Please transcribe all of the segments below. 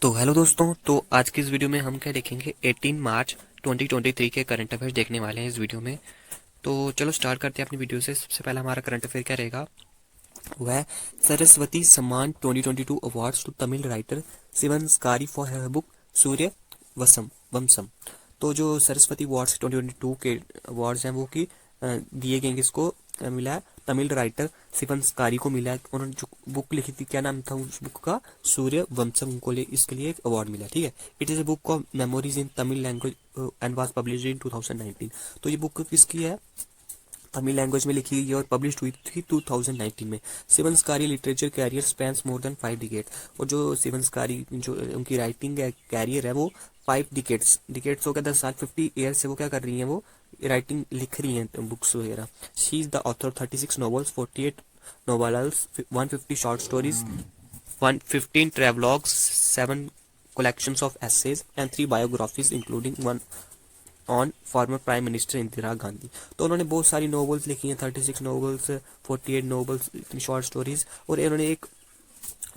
तो हेलो दोस्तों, तो आज की इस वीडियो में हम क्या देखेंगे 18 मार्च 2023 के करंट अफेयर्स देखने वाले हैं इस वीडियो में। तो चलो स्टार्ट करते हैं अपनी वीडियो से। सबसे पहला हमारा करंट अफेयर क्या रहेगा, वह है Saraswati Samman 2022 awards to Tamil writer Sivasankari for her book Surya Vamsam. तो जो सरस्वती अवार्ड्स 2022 के अवार्ड्स हैं वो कि दिए गए, किसको मिला है, तमिल राइटर शिवंस्कारी को मिला है। उन्होंने जो बुक लिखी थी, क्या नाम था उस बुक का, सूर्य वंशम को इसके लिए एक अवार्ड मिला। ठीक है, it is a book of memories in Tamil language and was published in 2019। तो ये बुक किसकी है, तमिल लैंग्वेज में लिखी गई है और पब्लिश हुई थी 2019 में। Sivasankari literature career spans more than 5 decade. और जो शिवंस्कारी जो उनकी राइटिंग कैरियर है वो 5 डिकेट्स हो गया, 10 साल, 50 ईयर से वो क्या कर रही हैं, वो राइटिंग लिख रही हैं बुक्स वगैरह। She is the author 36 novels, 48 novels, 150 short stories, 115 travelogues, 7 collections of essays and 3 biographies including one on former prime minister Indira Gandhi. तो उन्होंने बहुत सारी नॉवेल्स लिखी हैं, 36 नॉवेल्स, 48 नॉवेल्स, इतनी शॉर्ट स्टोरीज, और इन्होंने एक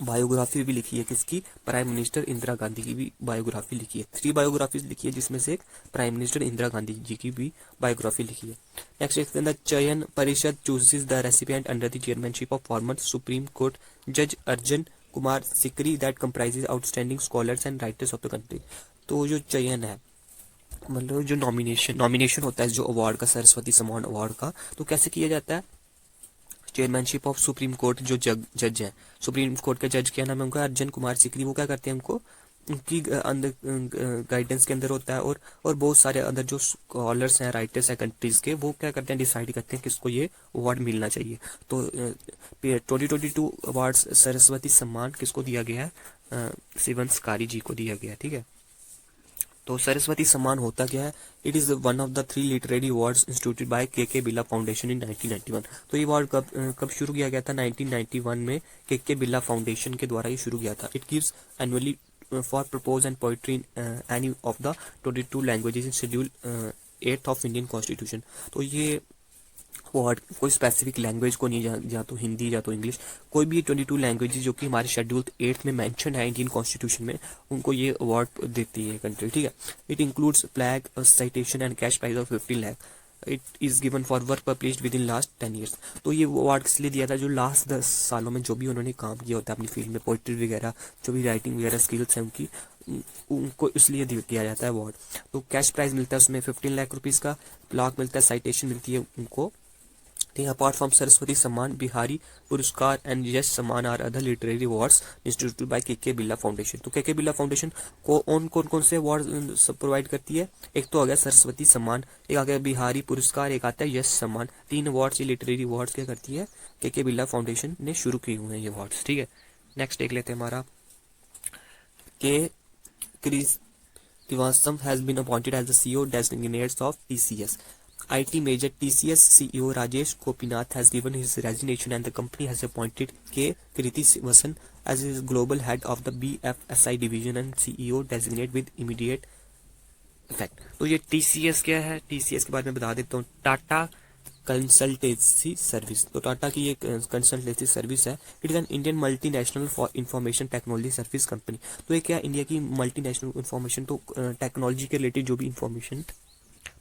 बायोग्राफी भी लिखी है, किसकी, प्राइम मिनिस्टर इंदिरा गांधी की भी बायोग्राफी लिखी है। 3 बायोग्राफीज लिखी है जिसमें से एक प्राइम मिनिस्टर इंदिरा गांधी जी की भी बायोग्राफी लिखी है। नेक्स्ट इसके अंदर, चयन परिषद chooses the recipient under the chairmanship of former supreme court जज Arjan Kumar Sikri that comprises outstanding scholars and writers of the country. तो जो चयन है, मतलब जो नॉमिनेशन होता है जो अवार्ड का, सरस्वती सम्मान अवार्ड का, तो कैसे किया जाता है, चेयरमैनशिप ऑफ सुप्रीम कोर्ट, जो जज हैं सुप्रीम कोर्ट के जज, क्या नाम है उनका, अर्जन कुमार सिकरी, वो क्या करते हैं, उनको उनकी अंदर गाइडेंस के अंदर होता है। और बहुत सारे अंदर जो स्कॉलर्स हैं, राइटर्स हैं कंट्रीज के, वो क्या करते हैं, डिसाइड करते हैं किसको ये अवार्ड मिलना चाहिए। तो 2022 अवार्ड सरस्वती सम्मान किसको दिया गया है, शिवंस्कारी जी को दिया गया है। ठीक है, तो सरस्वती सम्मान होता क्या है, it is one of the 3 literary awards instituted by K Birla foundation इन 1991। तो ये अवार्ड कब शुरू किया गया था, 1991 में के बिरला फाउंडेशन के द्वारा ये शुरू किया था। It gives annually for propose and poetry in any of the 22 languages in schedule 8 of Indian constitution. तो ये अवार्ड कोई स्पेसिफिक लैंग्वेज को नहीं, या तो हिंदी या तो इंग्लिश, कोई भी 22 लैंग्वेजेस जो कि हमारे शेड्यूल 8 में मेंशन है इंडियन कॉन्स्टिट्यूशन में, उनको ये अवार्ड देती है कंट्री। ठीक है, it includes flag, citation and cash prize of 15 lakh. It is given for work published within last 10 years. तो ये अवार्ड इसलिए दिया था जो लास्ट 10 सालों में जो भी उन्होंने काम किया होता है अपनी फील्ड में, पोइट्री वगैरह, जो भी राइटिंग वगैरह स्किल्स हैं उनकी, उनको इसलिए दिया जाता है अवार्ड। तो कैश प्राइज मिलता है उसमें 15 लाख रुपीज़ का, प्लाक मिलता है, साइटेशन मिलती है उनको। अपार्ट फ्रॉम सरस्वती सम्मान, बिहारी पुरस्कार एंड यश सम्मान are other literary awards instituted by K Birla foundation. तो के बिरला फाउंडेशन को कौन से अवार्ड प्रोवाइड करती है, एक तो आ गया सरस्वती सम्मान, एक आ गया बिहारी पुरस्कार, एक आता है यश सम्मान। 3 अवार्ड्स, ये लिटरेरी अवार्ड्स क्या करती है, के बिरला फाउंडेशन ने शुरू किए हुए हैं ये अवार्ड्स। ठीक है, नेक्स्ट देख लेते हैं हमारा, के Srinivasan has been appointed as the CEO designates of TCS. IT major TCS CEO Rajesh Gopinath has given his resignation and the company has appointed K. Srinivasan as his global head of the BFSI division and CEO designate with immediate effect. तो ये TCS क्या है, TCS के बारे में बता देता हूँ, टाटा कंसल्टेंसी सर्विस। तो टाटा की एक कंसल्टेंसी सर्विस है। It is an Indian multinational for information technology service company. तो ये क्या, इंडिया की मल्टीनेशनल इंफॉर्मेशन, तो टेक्नोलॉजी के रिलेटेड जो भी इंफॉर्मेशन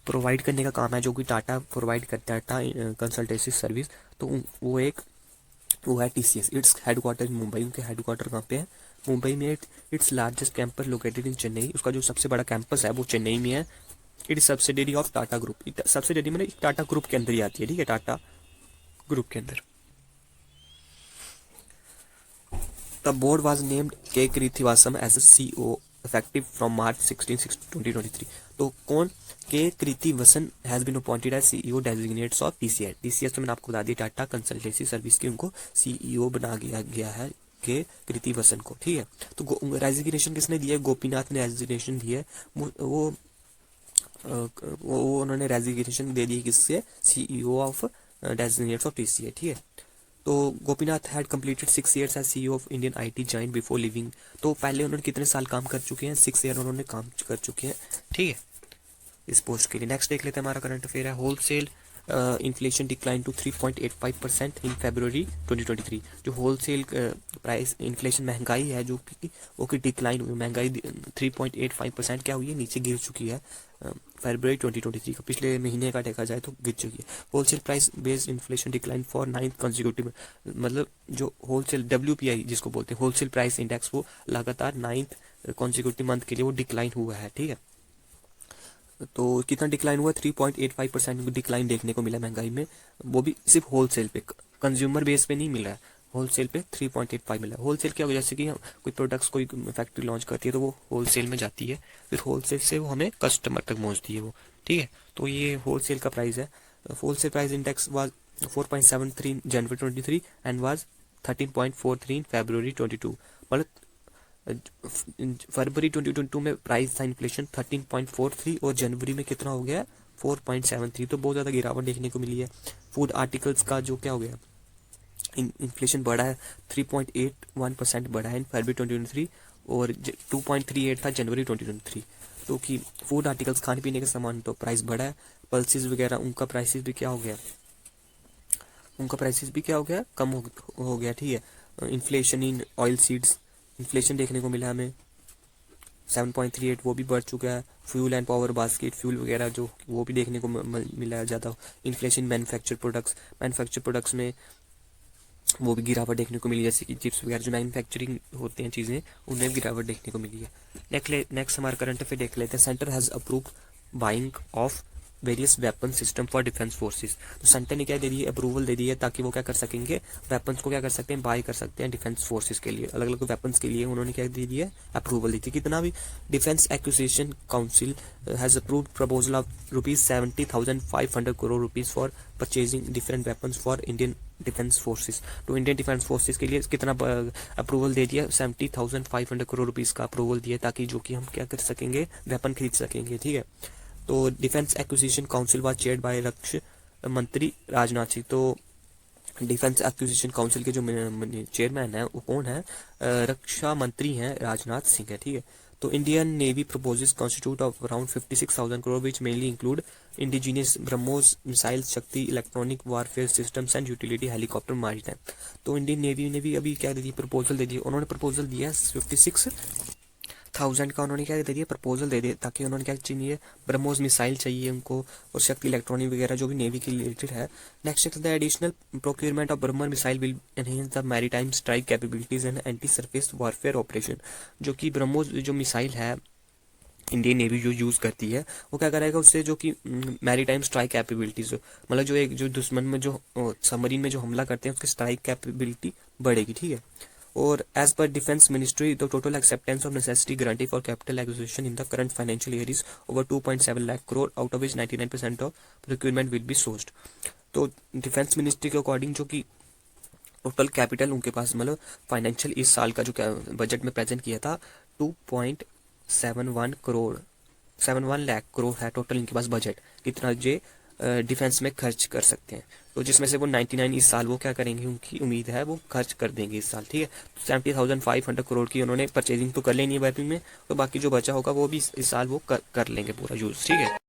प्रोवाइड करने का काम है, जो कि टाटा प्रोवाइड करता है, टाटा कंसल्टेंसी सर्विस, तो वो है TCS। Its headquarter in Mumbai. उनके हेडक्वार्टर कहाँ पे है, मुंबई में। Its largest campus located in Chennai. उसका जो सबसे बड़ा कैंपस है वो चेन्नई में है। It is subsidiary of Tata group. Subsidiary में टाटा ग्रुप के अंदर ही आती है। ठीक है, टाटा ग्रुप के अंदर। The board was named K Krithivasan as CEO effective from March 16, 2023। तो कौन, K Krithivasan has been appointed as CEO designates of TCS। तो मैंने आपको बता दिया, टाटा कंसल्टेंसी सर्विस की उनको CEO बना गया है, के कृतिवासन को। ठीक है, तो रेजिग्नेशन किसने दिया है, गोपीनाथ ने रेजिग्नेशन दी है। वो उन्होंने रेजिग्नेशन दे दी किससे, CEO of designates of TCS। ठीक है, तो Gopinath had completed 6 years as CEO of Indian IT giant before living. तो पहले उन्होंने कितने साल काम कर चुके हैं, 6 ईयर उन्होंने काम कर चुके हैं। ठीक है, इस पोस्ट के लिए। नेक्स्ट देख लेते हैं, हमारा करंट अफेयर है, होलसेल इन्फ्लेशन डिक्लाइन टू 3.85% इन फरवरी 2023। जो होलसेल प्राइस इन्फ्लेशन महंगाई है जो कि वो की डिक्लाइन हुई, महंगाई 3.85% क्या हुई है, नीचे गिर चुकी है फरवरी 2023 का, पिछले महीने का देखा जाए तो गिर चुकी है। Wholesale price based inflation decline for 9th consecutive, मतलब जो होलसेल WPI जिसको बोलते हैं होलसेल प्राइस इंडेक्स, वो लगातार 9th कॉन्सिक्यूटिव मंथ के लिए वो डिक्लाइन हुआ है। ठीक है, तो कितना डिक्लाइन हुआ, 3.85% डिक्लाइन देखने को मिला महंगाई में, वो भी सिर्फ होलसेल पे, कंज्यूमर बेस पे नहीं मिला है, होलसेल पे 3.85 मिला। होलसेल क्या हो, जैसे कि हम कोई प्रोडक्ट्स कोई फैक्ट्री लॉन्च करती है तो वो होलसेल में जाती है, फिर होलसेल से वो हमें कस्टमर तक पहुंचती है वो। ठीक है, तो ये होलसेल का प्राइस है। Wholesale price index was 4.73 January 23 and was 13.43 इन फरवरी 22। मतलब फरवरी 2022 में प्राइस था इन्फ्लेशन 13.43 और जनवरी में कितना हो गया 4.73, तो बहुत ज़्यादा गिरावट देखने को मिली है। फूड आर्टिकल्स का जो क्या हो गया इन्फ्लेशन बढ़ा है, 3.81% बढ़ा है इन फरवरी 2023 और 2.38 था जनवरी 2023। तो कि फूड आर्टिकल्स खाने पीने के सामान तो प्राइस बढ़ा है, पल्सेस वगैरह उनका प्राइसेस भी क्या हो गया, उनका प्राइसेस भी क्या हो गया, कम हो गया। ठीक है, inflation in oil seeds, inflation देखने को मिला हमें 7.38, वो भी बढ़ चुका है। Fuel and power basket, fuel वगैरह जो वो भी देखने को मिला है ज़्यादा। इन्फ्लेशन मैन्युफैक्चर प्रोडक्ट्स में वो भी गिरावट देखने को मिली, जैसे कि चिप्स वगैरह जो मैन्युफैक्चरिंग होते हैं चीज़ें, उनमें भी गिरावट देखने को मिली है। नेक्स्ट हमारा करंट अफेयर देख लेते हैं। Centre has approve buying of various weapon system for defence forces. तो सेंटर ने क्या दे दी है, अप्रूवल दे दी है ताकि वो क्या कर सकेंगे, वेपन्स को क्या कर सकते हैं, बाय कर सकते हैं डिफेंस फोर्सेस के लिए, अलग अलग वेपन्स के लिए उन्होंने क्या दे दी है, अप्रूवल दी थी। कितना भी, defence acquisition council has approved proposal of ₹70,500 crore rupees for purchasing different weapons for Indian defence forces. तो इंडियन डिफेंस फोर्सेस के लिए कितना अप्रूवल दे दिया, 70,500 करोड़ रुपीज़ का अप्रूवल दिया ताकि जो कि हम क्या कर सकेंगे, वेपन खरीद सकेंगे। ठीक है, तो defence acquisition council was chaired by रक्षा मंत्री राजनाथ सिंह। तो डिफेंस एक्विजिशन काउंसिल के जो चेयरमैन है वो कौन है, रक्षा मंत्री हैं राजनाथ सिंह है। ठीक है, तो Indian navy proposes constitute of around 56,000 crore which mainly include indigenous BrahMos missile Shakti electronic warfare systems and utility helicopter maritime. तो इंडियन नेवी ने भी अभी क्या दे दी, प्रपोजल दे दी, उन्होंने प्रपोजल दिया 56,000 का, उन्होंने क्या दे दिया, प्रपोजल दे दिया ताकि उन्होंने क्या चाहिए, ब्रह्मोस मिसाइल चाहिए उनको और शक्ति इलेक्ट्रॉनिक वगैरह जो भी नेवी के रिलेटेड है। Next the additional procurement of BrahMos missile will enhance the maritime strike capabilities and anti surface warfare operation. जो कि ब्रह्मोस जो मिसाइल है इंडियन नेवी जो यूज़ करती है वो क्या करेगा, उससे जो कि मैरीटाइम स्ट्राइक कैपेबिलिटीज, मतलब जो एक जो दुश्मन में जो सबमरीन में जो हमला करते हैं उसकी स्ट्राइक कैपेबिलिटी बढ़ेगी। ठीक है, और as per defence ministry the total acceptance of necessity guarantee for capital acquisition in the current financial year is over 2.7 lakh crore, out of which 99% of procurement will be sourced. तो डिफेंस मिनिस्ट्री के according जो कि total capital उनके पास, मतलब financial इस साल का जो बजट में प्रेजेंट किया था 2.71 लाख करोड़ है टोटल इनके पास बजट, कितना जे डिफेंस में खर्च कर सकते हैं। तो जिसमें से वो 99 इस साल वो क्या करेंगे, उनकी उम्मीद है वो खर्च कर देंगे इस साल। ठीक है, 70,500 करोड़ की उन्होंने परचेजिंग तो कर लेनी है वेपन में, तो बाकी जो बचा होगा वो भी इस साल वो कर लेंगे पूरा यूज़। ठीक है।